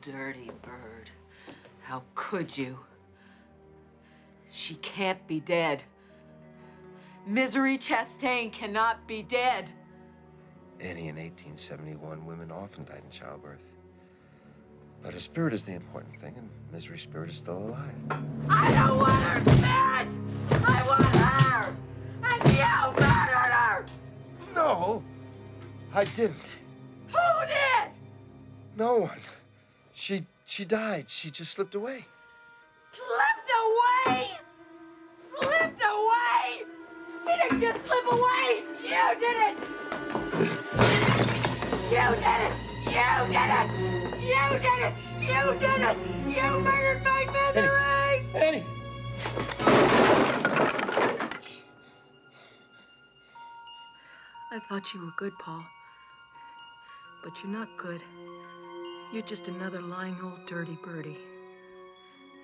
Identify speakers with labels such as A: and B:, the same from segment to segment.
A: dirty bird. How could you? She can't be dead. Misery Chastain cannot be dead.
B: Annie, in 1871, women often died in childbirth. But her spirit is the important thing, and Misery's spirit is still alive.
A: I don't want her spirit! I want her! And you murdered her!
B: No, I didn't.
A: Who did?
B: No one. She died. She just slipped away.
A: Slipped away? Slipped away? She didn't just slip away! You did it! You did it! You did it! You did it! You did it! You murdered my Misery!
C: Annie!
A: I thought you were good, Paul. But you're not good. You're just another lying old dirty birdie.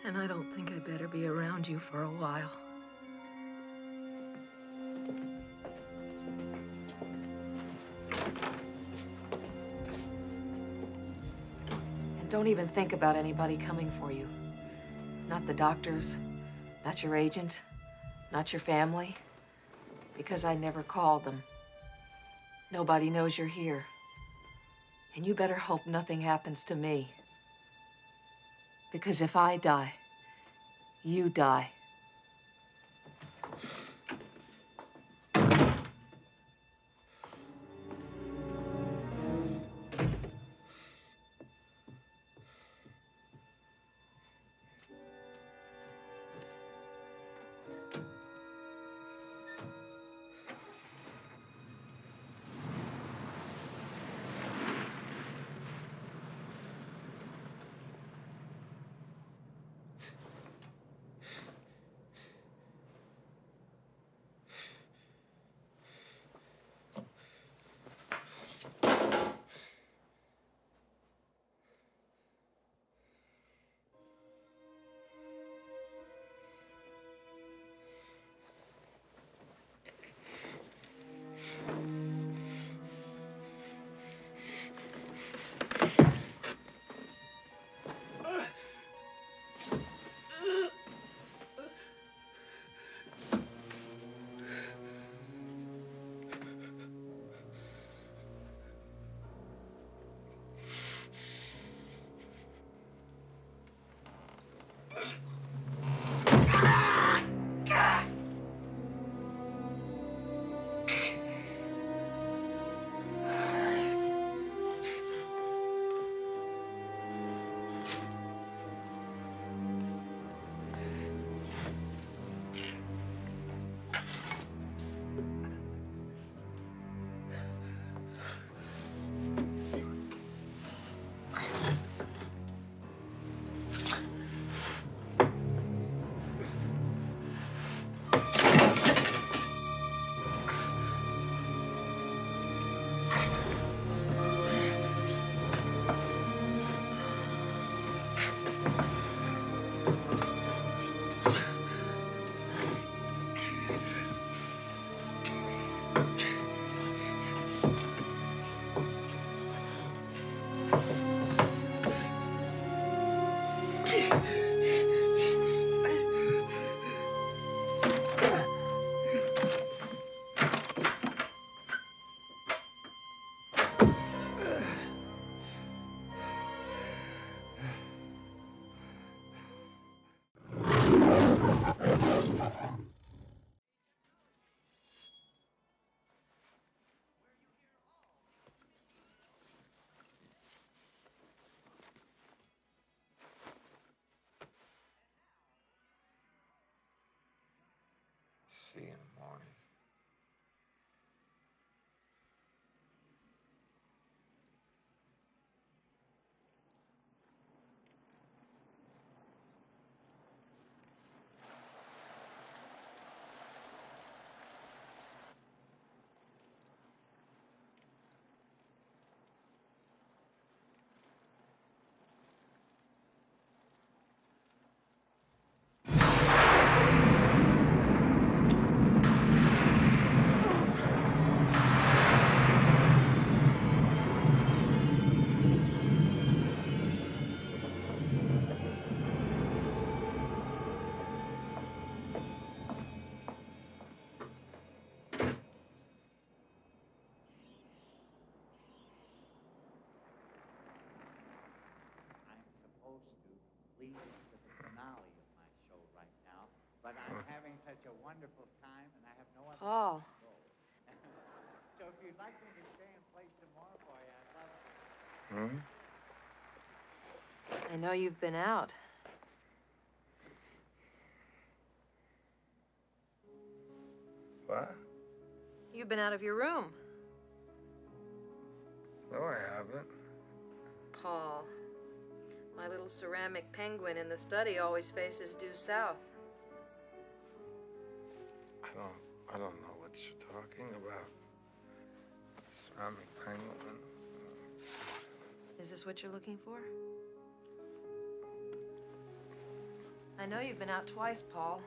A: And I don't think I better be around you for a while. And don't even think about anybody coming for you. Not the doctors, not your agent, not your family. Because I never called them. Nobody knows you're here. And you better hope nothing happens to me. Because if I die, you die.
B: See you in the morning.
C: leading to the finale of my show right now, but I'm having such a wonderful time, and I have no other
A: Paul.
C: control. So if you'd like me to stay and play some more for you, I'd love to.
A: I know you've been out.
B: What?
A: You've been out of your room.
B: No, I haven't.
A: Paul, my little ceramic penguin in the study always faces due south.
B: I don't know what you're talking about. Ceramic penguin.
A: Is this what you're looking for? I know you've been out twice, Paul.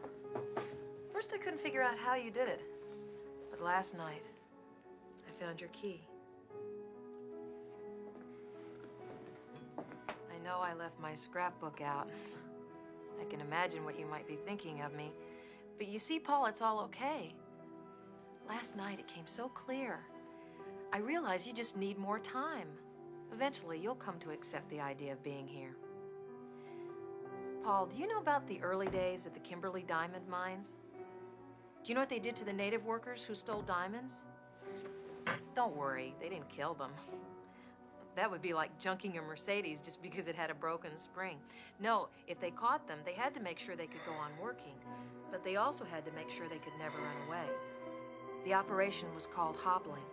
A: First, I couldn't figure out how you did it. But last night, I found your key. I know I left my scrapbook out. I can imagine what you might be thinking of me. But you see, Paul, it's all okay. Last night, it came so clear. I realize you just need more time. Eventually, you'll come to accept the idea of being here. Paul, do you know about the early days at the Kimberley diamond mines? Do you know what they did to the native workers who stole diamonds? Don't worry, they didn't kill them. That would be like junking a Mercedes just because it had a broken spring. No, if they caught them, they had to make sure they could go on working, but they also had to make sure they could never run away. The operation was called hobbling.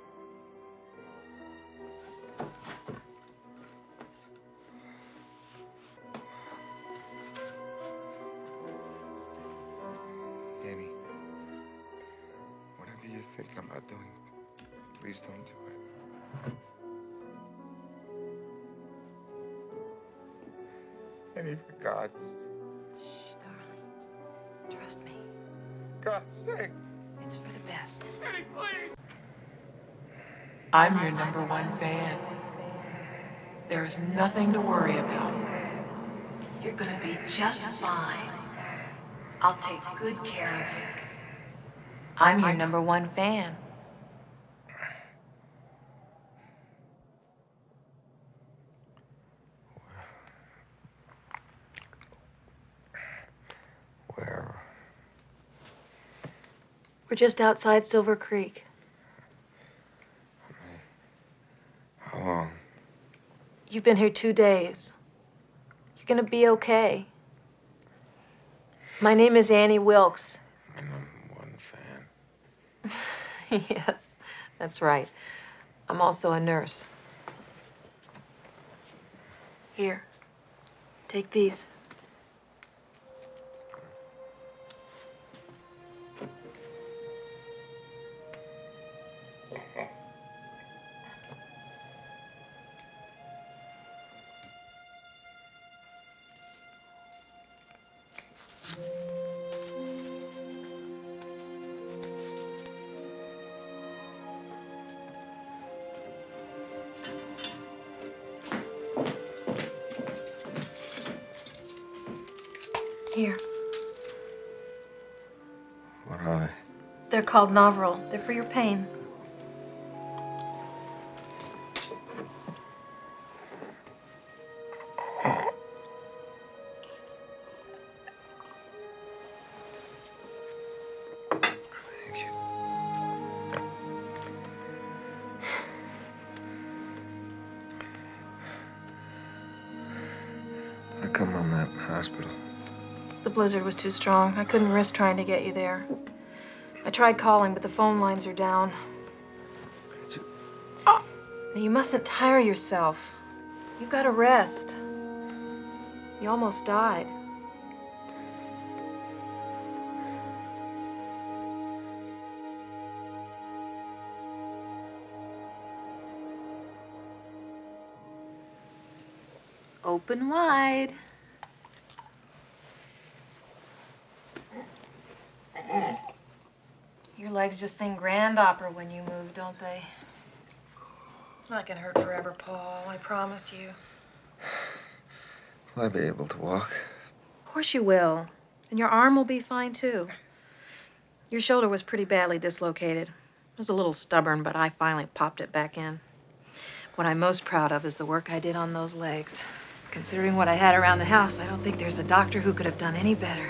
B: Annie, whatever you're thinking about doing, please don't do it. Annie, for God's...
A: Shh, darling. Trust me.
B: God's sake.
A: It's for the best.
B: Annie, please.
D: I'm your #1 fan. There is nothing to worry about. You're gonna be just fine. I'll take good care of you.
A: I'm your #1 fan.
B: Where?
A: We're just outside Silver Creek.
B: How long?
A: You've been here 2 days. You're gonna be okay. My name is Annie Wilkes.
B: My #1 fan.
A: Yes, that's right. I'm also a nurse. Here, take these. Here.
B: What are they?
A: They're called Novril. They're for your pain.
B: Thank you. How come I'm at hospital?
A: The blizzard was too strong. I couldn't risk trying to get you there. I tried calling, but the phone lines are down.
B: Did you...
A: Oh, you mustn't tire yourself. You've got to rest. You almost died. Open wide. Your legs just sing grand opera when you move, don't they? It's not gonna hurt forever, Paul. I promise you.
B: Will I be able to walk?
A: Of course you will. And your arm will be fine, too. Your shoulder was pretty badly dislocated. It was a little stubborn, but I finally popped it back in. What I'm most proud of is the work I did on those legs. Considering what I had around the house, I don't think there's a doctor who could have done any better.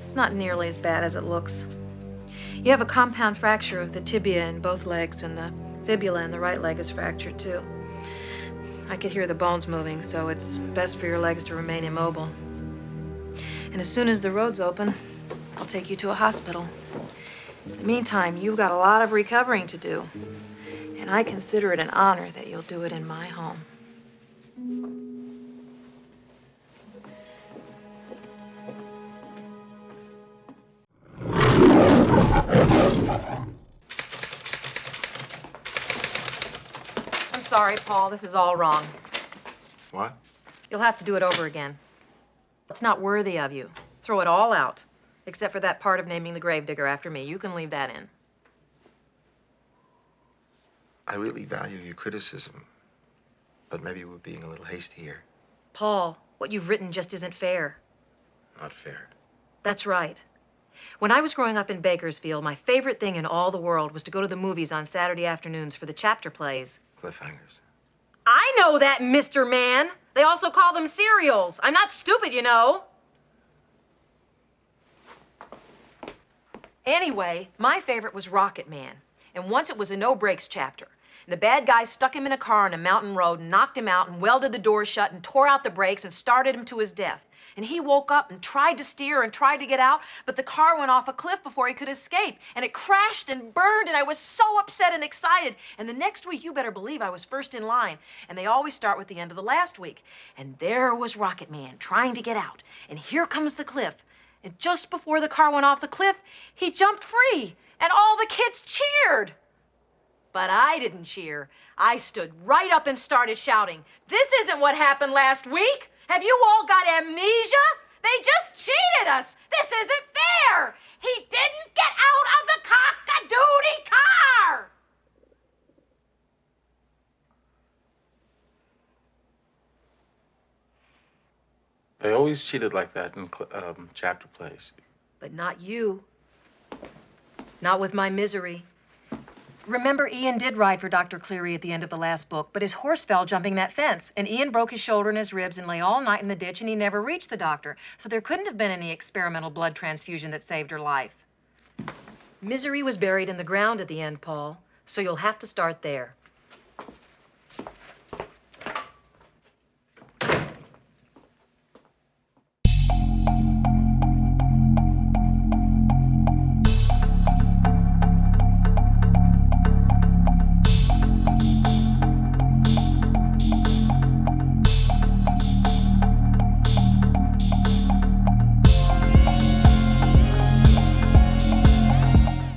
A: It's not nearly as bad as it looks. You have a compound fracture of the tibia in both legs, and the fibula in the right leg is fractured too. I could hear the bones moving, so it's best for your legs to remain immobile. And as soon as the road's open, I'll take you to a hospital. In the meantime, you've got a lot of recovering to do, and I consider it an honor that you'll do it in my home. I'm sorry, Paul. This is all wrong.
B: What?
A: You'll have to do it over again. It's not worthy of you. Throw it all out, except for that part of naming the gravedigger after me. You can leave that in.
B: I really value your criticism, but maybe we're being a little hasty here.
A: Paul, what you've written just isn't fair.
B: Not fair.
A: That's right. When I was growing up in Bakersfield, my favorite thing in all the world was to go to the movies on Saturday afternoons for the chapter plays.
B: Cliffhangers.
A: I know that, Mr. Man. They also call them serials. I'm not stupid, you know. Anyway, my favorite was Rocket Man. And once it was a no-brakes chapter. And the bad guys stuck him in a car on a mountain road and knocked him out and welded the door shut and tore out the brakes and started him to his death. And he woke up and tried to steer and tried to get out, but the car went off a cliff before he could escape. And it crashed and burned, and I was so upset and excited. And the next week, you better believe I was first in line. And they always start with the end of the last week. And there was Rocket Man trying to get out. And here comes the cliff. And just before the car went off the cliff, he jumped free. And all the kids cheered. But I didn't cheer. I stood right up and started shouting, "This isn't what happened last week! Have you all got amnesia? They just cheated us! This isn't fair! He didn't get out of the cock-a-doodie car!"
E: They always cheated like that in chapter plays.
A: But not you. Not with my misery. Remember, Ian did ride for Dr. Cleary at the end of the last book, but his horse fell jumping that fence, and Ian broke his shoulder and his ribs and lay all night in the ditch, and he never reached the doctor. So there couldn't have been any experimental blood transfusion that saved her life. Misery was buried in the ground at the end, Paul, so you'll have to start there.